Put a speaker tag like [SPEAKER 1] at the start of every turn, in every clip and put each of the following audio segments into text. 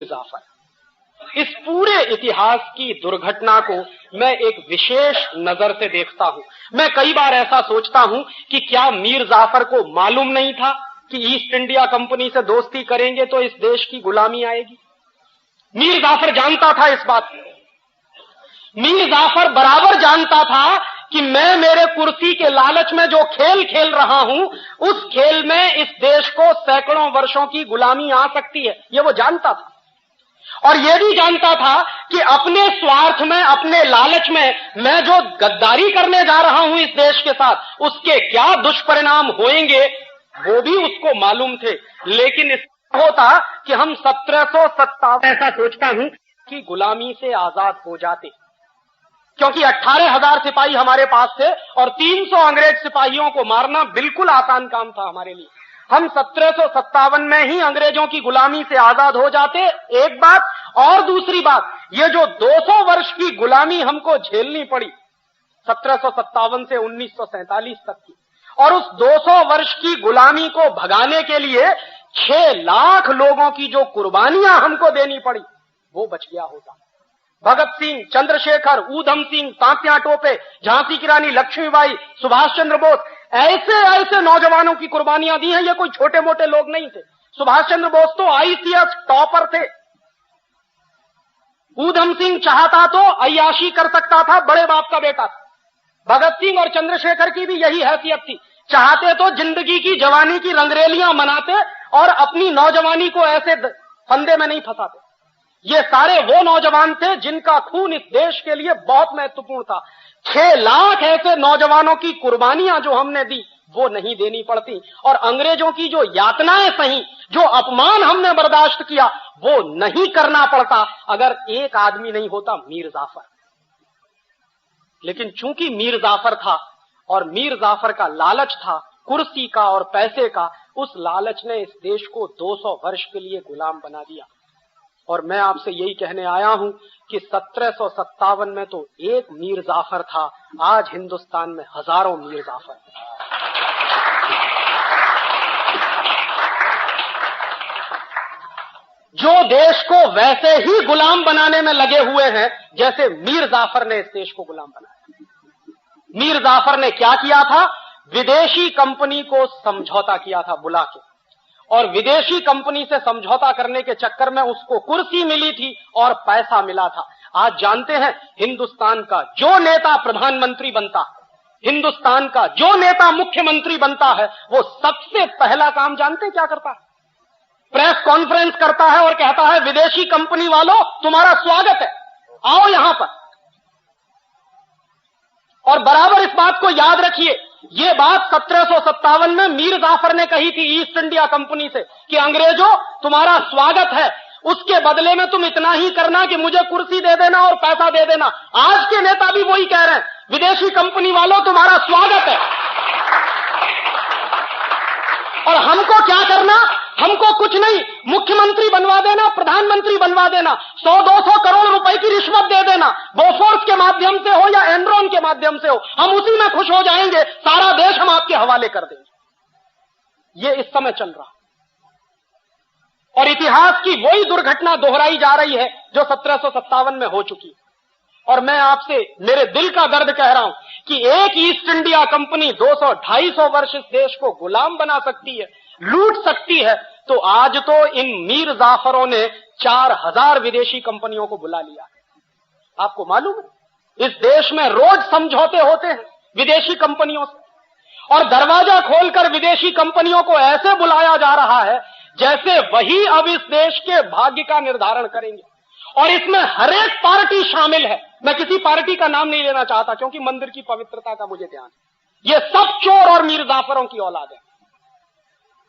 [SPEAKER 1] जाफर। इस पूरे इतिहास की दुर्घटना को मैं एक विशेष नजर से देखता हूं। मैं कई बार ऐसा सोचता हूं कि क्या मीर जाफर को मालूम नहीं था कि ईस्ट इंडिया कंपनी से दोस्ती करेंगे तो इस देश की गुलामी आएगी। मीर जाफर जानता था इस बात को। मीर जाफर बराबर जानता था कि मैं मेरे कुर्सी के लालच में जो खेल खेल रहा हूं, उस खेल में इस देश को सैकड़ों वर्षों की गुलामी आ सकती है। ये वो जानता था। और यह भी जानता था कि अपने स्वार्थ में, अपने लालच में मैं जो गद्दारी करने जा रहा हूं इस देश के साथ, उसके क्या दुष्परिणाम होंगे वो भी उसको मालूम थे। लेकिन इसका होता कि हम 1757 ऐसा सोचता हूं कि गुलामी से आजाद हो जाते, क्योंकि 18,000 सिपाही हमारे पास थे और 300 अंग्रेज सिपाहियों को मारना बिल्कुल आसान काम था हमारे लिए। हम 1757 में ही अंग्रेजों की गुलामी से आजाद हो जाते, एक बात। और दूसरी बात, ये जो 200 वर्ष की गुलामी हमको झेलनी पड़ी 1757 से 1947 तक की, और उस 200 वर्ष की गुलामी को भगाने के लिए 6 लाख लोगों की जो कुर्बानियां हमको देनी पड़ी, वो बच गया होता। भगत सिंह, चंद्रशेखर, ऊधम सिंह, तात्या टोपे, झांसी की रानी लक्ष्मीबाई, सुभाष चंद्र बोस, ऐसे ऐसे नौजवानों की कुर्बानियां दी हैं। ये कोई छोटे मोटे लोग नहीं थे। सुभाष चंद्र बोस तो आईसीएस टॉपर थे। ऊधम सिंह चाहता तो अय्याशी कर सकता था, बड़े बाप का बेटा था। भगत सिंह और चंद्रशेखर की भी यही हैसियत थी। चाहते तो जिंदगी की, जवानी की रंगरेलियां मनाते और अपनी नौजवानी को ऐसे फंदे में नहीं फंसाते। ये सारे वो नौजवान थे जिनका खून इस देश के लिए बहुत महत्वपूर्ण था। 6 लाख ऐसे नौजवानों की कुर्बानियां जो हमने दी, वो नहीं देनी पड़ती। और अंग्रेजों की जो यातनाएं सही, जो अपमान हमने बर्दाश्त किया, वो नहीं करना पड़ता अगर एक आदमी नहीं होता, मीर जाफर। लेकिन चूंकि मीर जाफर था और मीर जाफर का लालच था कुर्सी का और पैसे का, उस लालच ने इस देश को 200 वर्ष के लिए गुलाम बना दिया। और मैं आपसे यही कहने आया हूं कि 1757 में तो एक मीर जाफर था, आज हिंदुस्तान में हजारों मीर जाफर। जो देश को वैसे ही गुलाम बनाने में लगे हुए हैं जैसे मीर जाफर ने इस देश को गुलाम बनाया। मीर जाफर ने क्या किया था? विदेशी कंपनी को समझौता किया था बुला के, और विदेशी कंपनी से समझौता करने के चक्कर में उसको कुर्सी मिली थी और पैसा मिला था। आज जानते हैं, हिंदुस्तान का जो नेता प्रधानमंत्री बनता है, हिंदुस्तान का जो नेता मुख्यमंत्री बनता है, वो सबसे पहला काम जानते क्या करता है? प्रेस कॉन्फ्रेंस करता है और कहता है, विदेशी कंपनी वालों, तुम्हारा स्वागत है, आओ यहां पर। और बराबर इस बात को याद रखिए, ये बात 1757 में मीर जाफर ने कही थी ईस्ट इंडिया कंपनी से कि अंग्रेजों, तुम्हारा स्वागत है, उसके बदले में तुम इतना ही करना कि मुझे कुर्सी दे देना और पैसा दे देना। आज के नेता भी वही कह रहे हैं, विदेशी कंपनी वालों, तुम्हारा स्वागत है। और हमको क्या करना? हमको कुछ नहीं, मुख्यमंत्री बनवा देना, प्रधानमंत्री बनवा देना, 100-200 करोड़ रुपए की रिश्वत दे देना, बोफोर्स के माध्यम से हो या एनरॉन के माध्यम से हो, हम उसी में खुश हो जाएंगे, सारा देश हम आपके हवाले कर देंगे। ये इस समय चल रहा, और इतिहास की वही दुर्घटना दोहराई जा रही है जो 1757 में हो चुकी। और मैं आपसे मेरे दिल का दर्द कह रहा हूं कि एक ईस्ट इंडिया कंपनी 200-250 वर्ष इस देश को गुलाम बना सकती है, लूट सकती है, तो आज तो इन मीर जाफरों ने 4000 विदेशी कंपनियों को बुला लिया। आपको मालूम है, इस देश में रोज समझौते होते हैं विदेशी कंपनियों से, और दरवाजा खोलकर विदेशी कंपनियों को ऐसे बुलाया जा रहा है जैसे वही अब इस देश के भाग्य का निर्धारण करेंगे। और इसमें हर एक पार्टी शामिल है। मैं किसी पार्टी का नाम नहीं लेना चाहता क्योंकि मंदिर की पवित्रता का मुझे ध्यान है। ये सब चोर और मीर जाफरों की औलाद है।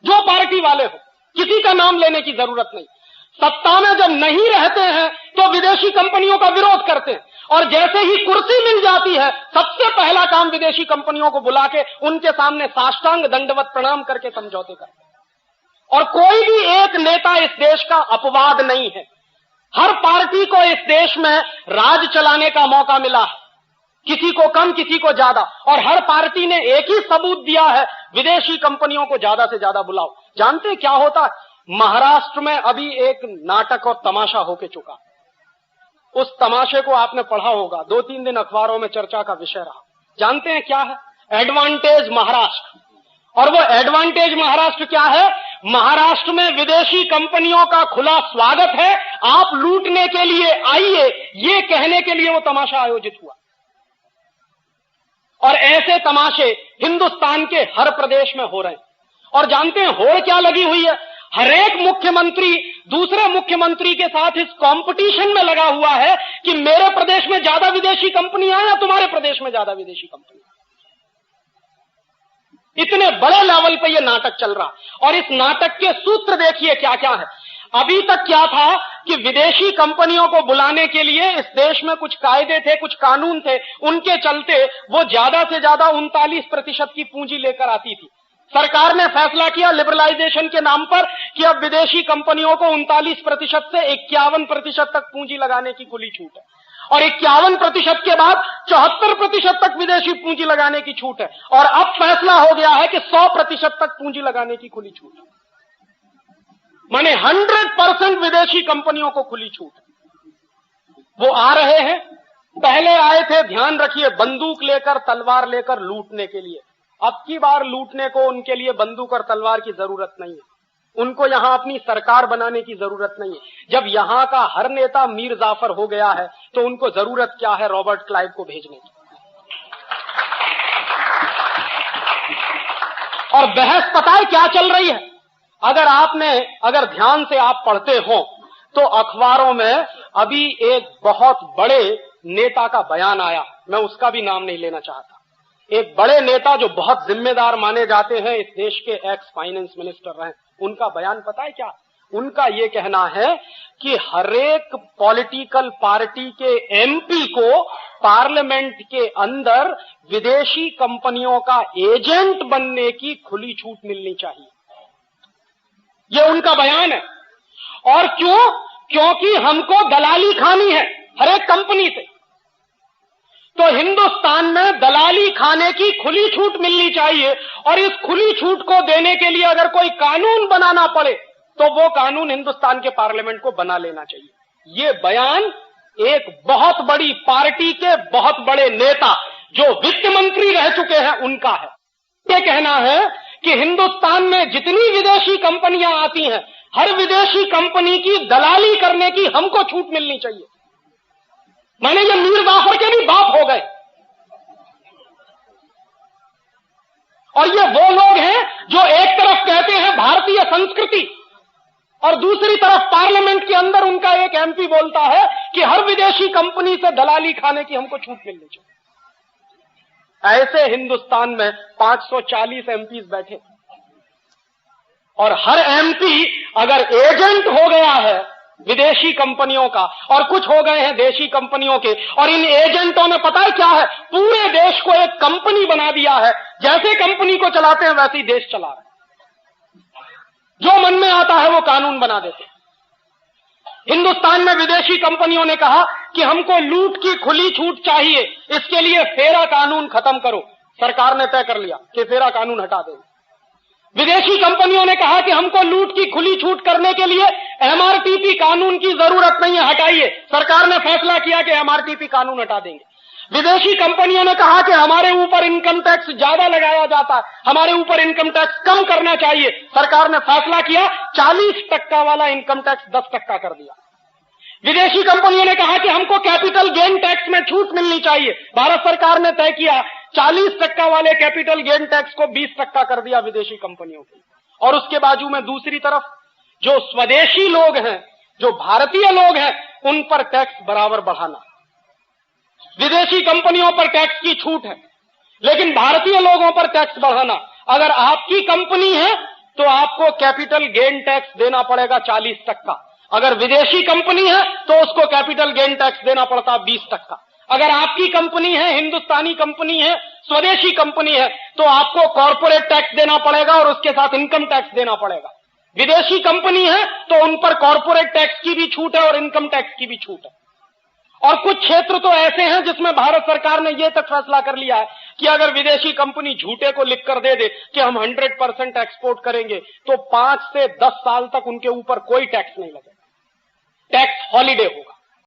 [SPEAKER 1] जो पार्टी वाले हो, किसी का नाम लेने की जरूरत नहीं। सत्ता में जब नहीं रहते हैं तो विदेशी कंपनियों का विरोध करते हैं, और जैसे ही कुर्सी मिल जाती है, सबसे पहला काम विदेशी कंपनियों को बुला के उनके सामने साष्टांग दंडवत प्रणाम करके समझौते करते हैं। और कोई भी एक नेता इस देश का अपवाद नहीं है। हर पार्टी को इस देश में राज चलाने का मौका मिला है, किसी को कम, किसी को ज्यादा, और हर पार्टी ने एक ही सबूत दिया है, विदेशी कंपनियों को ज्यादा से ज्यादा बुलाओ। जानते क्या होता है? महाराष्ट्र में अभी एक नाटक और तमाशा होके चुका। उस तमाशे को आपने पढ़ा होगा, 2-3 दिन अखबारों में चर्चा का विषय रहा। जानते हैं क्या है? एडवांटेज महाराष्ट्र। और वो एडवांटेज महाराष्ट्र क्या है? महाराष्ट्र में विदेशी कंपनियों का खुला स्वागत है, आप लूटने के लिए आइए, ये कहने के लिए वो तमाशा आयोजित हुआ। और ऐसे तमाशे हिंदुस्तान के हर प्रदेश में हो रहे हैं। और जानते हैं होड़ क्या लगी हुई है? हर एक मुख्यमंत्री दूसरे मुख्यमंत्री के साथ इस कंपटीशन में लगा हुआ है कि मेरे प्रदेश में ज्यादा विदेशी कंपनियां या तुम्हारे प्रदेश में ज्यादा विदेशी कंपनियां। इतने बड़े लेवल पे ये नाटक चल रहा। और इस नाटक के सूत्र देखिए क्या क्या है। अभी तक क्या था कि विदेशी कंपनियों को बुलाने के लिए इस देश में कुछ कायदे थे, कुछ कानून थे, उनके चलते वो ज्यादा से ज्यादा 39% की पूंजी लेकर आती थी। सरकार ने फैसला किया लिबरलाइजेशन के नाम पर कि अब विदेशी कंपनियों को 39% से 51% तक पूंजी लगाने की खुली छूट है। और 51% के बाद 74% तक विदेशी पूंजी लगाने की छूट है। और अब फैसला हो गया है कि 100% तक पूंजी लगाने की खुली छूट है। माने 100% विदेशी कंपनियों को खुली छूट है। वो आ रहे हैं, पहले आए थे, ध्यान रखिए, बंदूक लेकर तलवार लेकर लूटने के लिए। अब की बार लूटने को उनके लिए बंदूक और तलवार की जरूरत नहीं है। उनको यहां अपनी सरकार बनाने की जरूरत नहीं है। जब यहां का हर नेता मीर जाफर हो गया है तो उनको जरूरत क्या है रॉबर्ट क्लाइव को भेजने की। और बहस पता है क्या चल रही है? अगर ध्यान से आप पढ़ते हो तो अखबारों में अभी एक बहुत बड़े नेता का बयान आया, मैं उसका भी नाम नहीं लेना चाहता। एक बड़े नेता जो बहुत जिम्मेदार माने जाते हैं, इस देश के एक्स फाइनेंस मिनिस्टर रहे, उनका बयान पता है क्या? उनका ये कहना है कि हरेक पॉलिटिकल पार्टी के एमपी को पार्लियामेंट के अंदर विदेशी कंपनियों का एजेंट बनने की खुली छूट मिलनी चाहिए। ये उनका बयान है। और क्यों? क्योंकि हमको दलाली खानी है हर एक कंपनी से। तो हिंदुस्तान में दलाली खाने की खुली छूट मिलनी चाहिए। और इस खुली छूट को देने के लिए अगर कोई कानून बनाना पड़े तो वो कानून हिंदुस्तान के पार्लियामेंट को बना लेना चाहिए। ये बयान एक बहुत बड़ी पार्टी के बहुत बड़े नेता जो वित्त मंत्री रह चुके हैं उनका है। ये कहना है कि हिंदुस्तान में जितनी विदेशी कंपनियां आती हैं, हर विदेशी कंपनी की दलाली करने की हमको छूट मिलनी चाहिए। माने ये मीर जाफर के भी बाप हो गए। और ये वो लोग हैं जो एक तरफ कहते हैं भारतीय संस्कृति और दूसरी तरफ पार्लियामेंट के अंदर उनका एक एमपी बोलता है कि हर विदेशी कंपनी से दलाली खाने की हमको छूट मिलनी चाहिए। ऐसे हिंदुस्तान में 540 एमपीज बैठे और हर एमपी अगर एजेंट हो गया है विदेशी कंपनियों का और कुछ हो गए हैं देशी कंपनियों के, और इन एजेंटों ने पता है क्या है, पूरे देश को एक कंपनी बना दिया है। जैसे कंपनी को चलाते हैं वैसे ही देश चला रहे हैं। जो मन में आता है वो कानून बना देते हैं। हिंदुस्तान में विदेशी कंपनियों ने कहा कि हमको लूट की खुली छूट चाहिए, इसके लिए फेरा कानून खत्म करो। सरकार ने तय कर लिया कि फेरा कानून हटा देंगे। विदेशी कंपनियों ने कहा कि हमको लूट की खुली छूट करने के लिए एमआरटीपी कानून की जरूरत नहीं है, हटाइए। सरकार ने फैसला किया कि एमआरटीपी कानून हटा देंगे। विदेशी कंपनियों ने कहा कि हमारे ऊपर इनकम टैक्स ज्यादा लगाया जाता है, हमारे ऊपर इनकम टैक्स कम करना चाहिए। सरकार ने फैसला किया 40% वाला इनकम टैक्स 10% कर दिया। विदेशी कंपनियों ने कहा कि हमको कैपिटल गेन टैक्स में छूट मिलनी चाहिए। भारत सरकार ने तय किया 40% वाले कैपिटल गेन टैक्स को 20% कर दिया विदेशी कंपनियों के। और उसके बाजू में दूसरी तरफ जो स्वदेशी लोग हैं, जो भारतीय लोग हैं, उन पर टैक्स बराबर बढ़ाना। विदेशी कंपनियों पर टैक्स की छूट है लेकिन भारतीय लोगों पर टैक्स बढ़ाना। अगर आपकी कंपनी है तो आपको कैपिटल गेन टैक्स देना पड़ेगा 40%। अगर विदेशी कंपनी है तो उसको कैपिटल गेन टैक्स देना पड़ता 20%। अगर आपकी कंपनी है, हिंदुस्तानी कंपनी है, स्वदेशी कंपनी है, तो आपको कॉर्पोरेट टैक्स देना पड़ेगा और उसके साथ इनकम टैक्स देना पड़ेगा। विदेशी कंपनी है तो उन पर कॉर्पोरेट टैक्स की भी छूट है और इनकम टैक्स की भी छूट है। और कुछ क्षेत्र तो ऐसे हैं जिसमें भारत सरकार ने यह तक फैसला कर लिया है कि अगर विदेशी कंपनी झूठे को लिखकर दे दे कि हम 100% एक्सपोर्ट करेंगे, तो 5 से 10 साल तक उनके ऊपर कोई टैक्स नहीं लगेगा, टैक्स हॉलिडे हो।